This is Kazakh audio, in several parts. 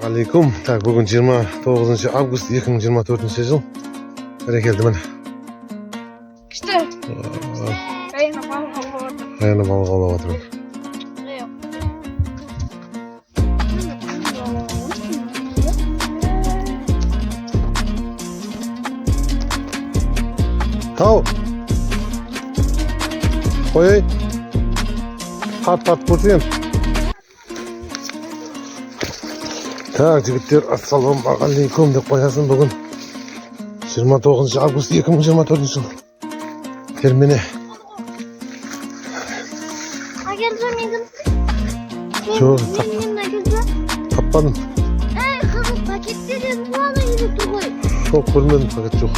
Алейкум. Так, бүгін 29 август 2024 жыл. Бәрекелді міне. Күшті. Қайына балық аулап отырмын. Тау. Қой. Тарт көрсен. Так, жігіттер, ассалаумағалейкум деп қоясын. Бүгін 29 август 2024 жыл. Терміне. Жоқ, таппадым. Қызыл пакеттерден бұланы үйретті ғой. Жоқ, көрмедім, пакет жоқ.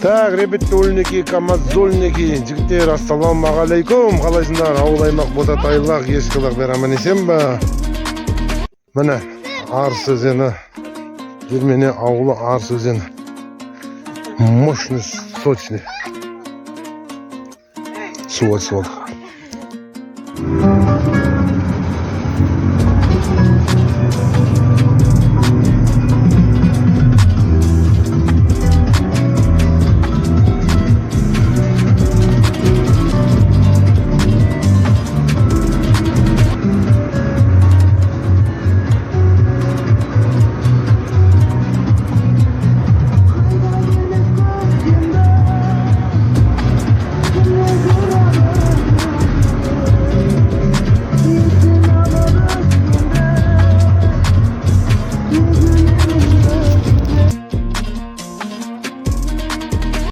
Так, ребятульники, камазольники, жігіттер, ассалаумағалейкум. Қалайсыңдар? Ауыл аймақ ботатайлақ, ешкілақ бер аман есен ба? Міне, Арыс өзені, Жермене ауылы Арыс өзені. Мощный, сочный. Су.